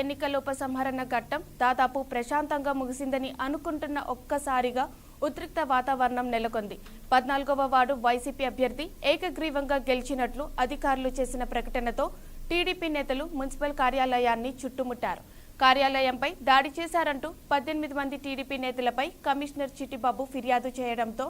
ఎన్నికల ఉపసంహరణ ఘట్టం దాదాపు ప్రశాంతంగా ముగిసిందని అనుకుంటున్న ఒక్కసారిగా ఉద్రిక్త వాతావరణం నెలకొంది. 14వ వార్డు వైసీపీ అభ్యర్థి ఏకగ్రీవంగా గెలిచినట్లు అధికారులు చేసిన ప్రకటనతో టీడీపీ నేతలు మున్సిపల్ కార్యాలయాన్ని చుట్టుముట్టారు. కార్యాలయంపై దాడి చేశారంటూ 18 మంది టీడీపీ నేతలపై కమిషనర్ చిట్టిబాబు ఫిర్యాదు చేయడంతో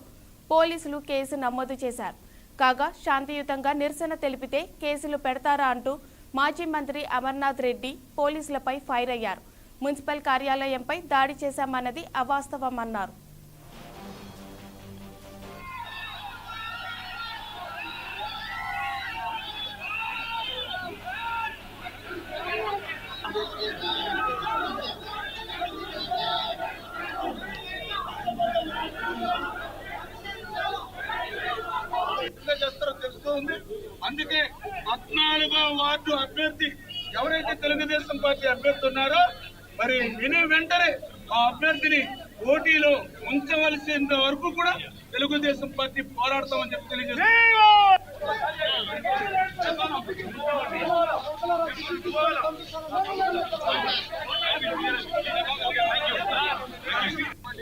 పోలీసులు కేసు నమోదు చేశారు. కాగా శాంతియుతంగా నిరసన తెలిపితే కేసులు పెడతారా అంటూ మాజీ మంత్రి అమర్నాథ్ రెడ్డి పోలీసులపై ఫైర్ అయ్యారు. మున్సిపల్ కార్యాలయంపై దాడి చేశామన్నది అవాస్తవమన్నారు. అందుకే 14వ వార్డు అభ్యర్థి ఎవరైతే తెలుగుదేశం పార్టీ అభ్యర్థి ఉన్నారో మరి విని వెంటనే ఆ అభ్యర్థిని పోటీలో ఉంచవలసినంత వరకు కూడా తెలుగుదేశం పార్టీ పోరాడతామని చెప్పి తెలియజేస్తాం.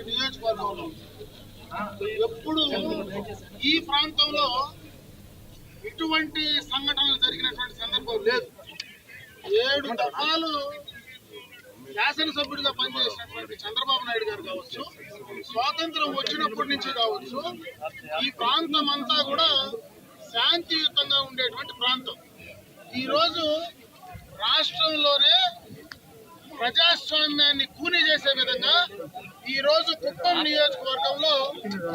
నియోజకవర్గంలో ఎప్పుడు ఈ ప్రాంతంలో ఇటువంటి సంఘటనలు జరిగినటువంటి సందర్భం లేదు. 7 దఫాలు శాసనసభ్యుడిగా పనిచేసినటువంటి చంద్రబాబు నాయుడు గారు కావచ్చు, స్వాతంత్రం వచ్చినప్పటి నుంచి కావచ్చు, ఈ ప్రాంతం అంతా కూడా శాంతియుతంగా ఉండేటువంటి ప్రాంతం. ఈరోజు రాష్ట్రంలోనే ప్రజాస్వామ్యాన్ని కూని చేసే విధంగా ఈరోజు కుప్పం నియోజకవర్గంలో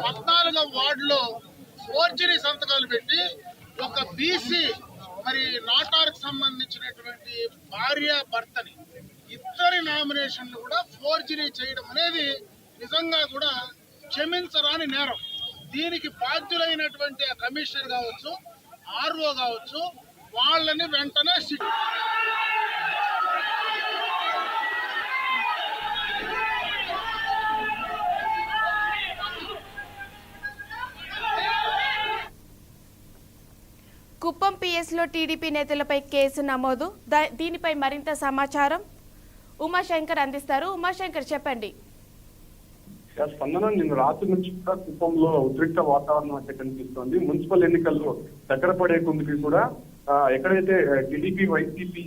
14వ వార్డులో ఫోర్జరీ సంతకాలు పెట్టి ఒక బీసీ మరి నాటార్కు సంబంధించినటువంటి భార్య భర్తని ఇద్దరి నామినేషన్లు కూడా ఫోర్జరీ చేయడం అనేది నిజంగా కూడా క్షమించరాని నేరం. దీనికి బాధ్యులైనటువంటి కమిషనర్ కావచ్చు, ఆర్ఓ కావచ్చు, వాళ్ళని వెంటనే కుప్పం పిఎస్లో టీడీపీ నేతలపై కేసు నమోదు. దీనిపై మరింత సమాచారం ఉమాశంకర్ అందిస్తారు. ఉమాశంకర్ చెప్పండి. స్పందన నిన్న రాత్రి నుంచి కూడా కుప్పంలో ఉద్రిక్త వాతావరణం అయితే కనిపిస్తోంది. మున్సిపల్ ఎన్నికల్లో దగ్గర పడే కొందికి కూడా ఎక్కడైతే టీడీపీ వైసీపీ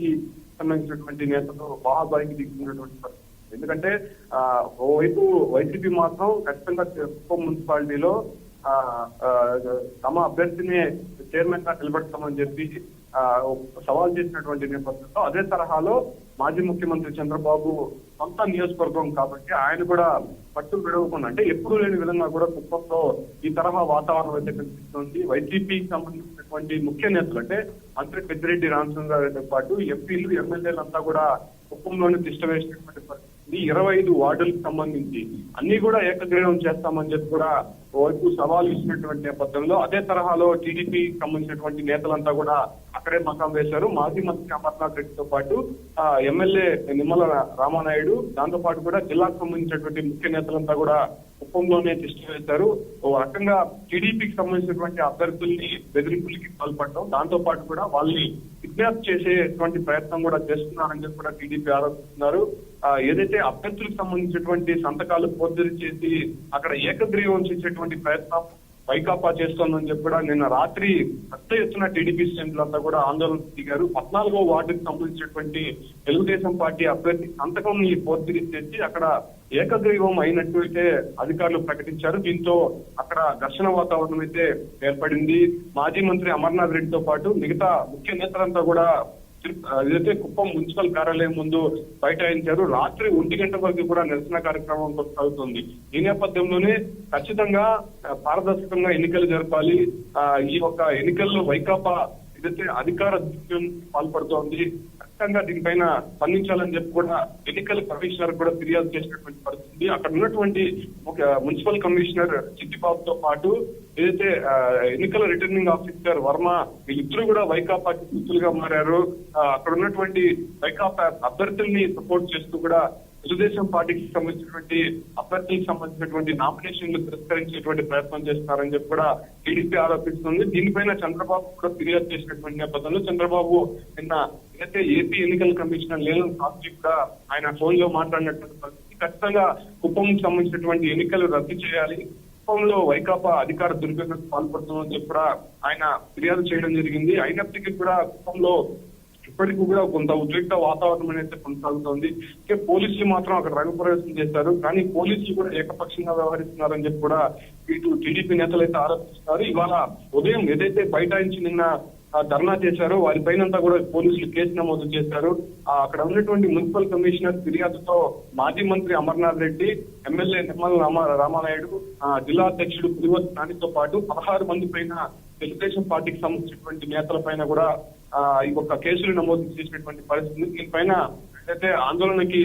సంబంధించినటువంటి నేతలు బాహాబాయికి దిగుతున్నటువంటి పరిస్థితి. ఎందుకంటే ఓవైపు వైసీపీ మాత్రం ఖచ్చితంగా కుప్పం మున్సిపాలిటీలో తమ అభ్యర్థిని చైర్మన్ గా నిలబెడతామని చెప్పి సవాల్ చేసినటువంటి నేపథ్యంలో అదే తరహాలో మాజీ ముఖ్యమంత్రి చంద్రబాబు సొంత నియోజకవర్గం కాబట్టి ఆయన కూడా పట్టు విడవకుండా అంటే ఎప్పుడూ లేని విధంగా కూడా కుప్పంలో ఈ తరహా వాతావరణం అయితే కనిపిస్తుంది. వైసీపీకి సంబంధించినటువంటి ముఖ్య నేతలు అంటే మంత్రి పెద్దిరెడ్డి రామచంద్రారెడ్డితో పాటు ఎంపీలు ఎమ్మెల్యేలంతా కూడా కుప్పంలోనే తిష్ట వేసినటువంటి పరిస్థితి. 25 వార్డులకు సంబంధించి అన్ని కూడా ఏకగ్రీవం చేస్తామని చెప్పి కూడా ఓవైపు సవాల్ ఇచ్చినటువంటి నేపథ్యంలో అదే తరహాలో టీడీపీ సంబంధించినటువంటి నేతలంతా కూడా అక్కడే మకాం వేశారు. మాజీ మంత్రి అమర్నాథ్ రెడ్డితో పాటు ఎమ్మెల్యే నిమ్మల రామానాయుడు, దాంతో పాటు కూడా జిల్లాకు సంబంధించినటువంటి ముఖ్య నేతలంతా కూడా కుప్పంలోనే తిష్ట వేశారు. ఓ రకంగా టీడీపీకి సంబంధించినటువంటి అభ్యర్థుల్ని బెదిరింపులకి పాల్పడటం, దాంతో పాటు కూడా వాళ్ళని కిడ్నాప్ చేసేటువంటి ప్రయత్నం కూడా చేస్తున్నారని చెప్పి కూడా టీడీపీ ఆరోపిస్తున్నారు. ఏదైతే అభ్యర్థులకు సంబంధించినటువంటి సంతకాలు ఫోర్జరీ చేసి అక్కడ ఏకగ్రీవం చేసేటువంటి ప్రయత్నం వైకాపా చేస్తోందని చెప్పి కూడా నిన్న రాత్రి పెద్ద ఎత్తున టీడీపీ శ్రేణులంతా కూడా ఆందోళన దిగారు. 14వ వార్డుకు సంబంధించినటువంటి తెలుగుదేశం పార్టీ అభ్యర్థి సంతకం ఫోర్జరీ చేసి అక్కడ ఏకగ్రీవం అయినట్టు అయితే అధికారులు ప్రకటించారు. దీంతో అక్కడ ఘర్షణ వాతావరణం అయితే ఏర్పడింది. మాజీ మంత్రి అమర్నాథ్ రెడ్డితో పాటు మిగతా ముఖ్య నేతలంతా కూడా ఏదైతే కుప్పం మున్సిపల్ కార్యాలయం ముందు బైఠాయించారు. రాత్రి 1 గంట వరకు కూడా నిరసన కార్యక్రమం కొనసాగుతుంది. ఈ నేపథ్యంలోనే ఖచ్చితంగా పారదర్శకంగా ఎన్నికలు జరపాలి, ఈ యొక్క ఎన్నికల్లో వైకాపా ఏదైతే అధికార దుర్వినియోగం పాల్పడుతోంది, ఖచ్చితంగా దీనిపైన స్పందించాలని చెప్పి కూడా ఎన్నికల కమిషనర్ కూడా ఫిర్యాదు చేసినటువంటి పరిస్థితి. అక్కడ ఉన్నటువంటి మున్సిపల్ కమిషనర్ చిట్టిబాబుతో పాటు ఏదైతే ఎన్నికల రిటర్నింగ్ ఆఫీసర్ వర్మ వీళ్ళిద్దరూ కూడా వైకాపాకి గుర్తులుగా మారారు. అక్కడ ఉన్నటువంటి వైకాపా అభ్యర్థుల్ని సపోర్ట్ చేస్తూ కూడా తెలుగుదేశం పార్టీకి సంబంధించినటువంటి అభ్యర్థులకు సంబంధించినటువంటి నామినేషన్లు తిరస్కరించేటువంటి ప్రయత్నం చేస్తున్నారని చెప్పి కూడా టీడీపీ ఆరోపిస్తుంది. దీనిపైన చంద్రబాబు కూడా ఫిర్యాదు చేసినటువంటి నేపథ్యంలో చంద్రబాబు నిన్న అయితే ఏపీ ఎన్నికల కమిషనర్ లేలం సాక్షి కూడా ఆయన ఫోన్ లో మాట్లాడినటువంటి పరిస్థితి. ఖచ్చితంగా కుప్పంకి సంబంధించినటువంటి ఎన్నికలు రద్దు చేయాలి, కుప్పంలో వైకాపా అధికార దుర్వినియోగం పాల్పడుతుందని చెప్పి కూడా ఆయన ఫిర్యాదు చేయడం జరిగింది. అయినప్పటికీ కూడా కుప్పంలో ఇప్పటికీ కూడా కొంత ఉద్రిక్త వాతావరణం అనేది కొనసాగుతోంది. పోలీసులు మాత్రం అక్కడ రంగప్రవేశం చేశారు, కానీ పోలీసులు కూడా ఏకపక్షంగా వ్యవహరిస్తున్నారని చెప్పి కూడా ఇటు టీడీపీ నేతలు అయితే ఆరోపిస్తున్నారు. ఇవాళ ఉదయం ఏదైతే బైఠాయించి నిన్న ధర్నా చేశారో వారిపైనంతా కూడా పోలీసులు కేసు నమోదు చేశారు. అక్కడ ఉన్నటువంటి మున్సిపల్ కమిషనర్ ఫిర్యాదుతో మాజీ మంత్రి అమర్నాథ్ రెడ్డి, ఎమ్మెల్యే నిర్మల రామానాయుడు, జిల్లా అధ్యక్షుడు పులివర్తి నానితో పాటు 16 మంది పైన తెలుగుదేశం పార్టీకి సంబంధించినటువంటి నేతల పైన కూడా ఈ ఒక కేసులు నమోదు చేసినటువంటి పరిస్థితి. దీనిపైన అయితే ఆందోళనకి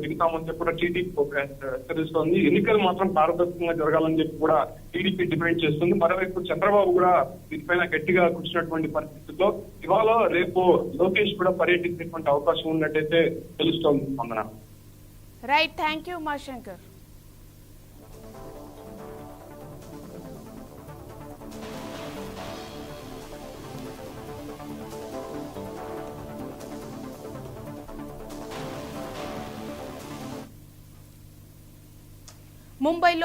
దిగుతామని చెప్పి కూడా టీడీపీ హెచ్చరిస్తోంది. ఎన్నికలు మాత్రం పారదర్శకంగా జరగాలని చెప్పి కూడా టీడీపీ డిమాండ్ చేస్తుంది. మరోవైపు చంద్రబాబు కూడా దీనిపైన గట్టిగా కూర్చున్నటువంటి పరిస్థితుల్లో ఇవాళ రేపు లోకేష్ కూడా పర్యటించేటువంటి అవకాశం ఉన్నట్టయితే తెలుస్తోంది. స్పందన. Right, thank you Umashankar. ముంబైలో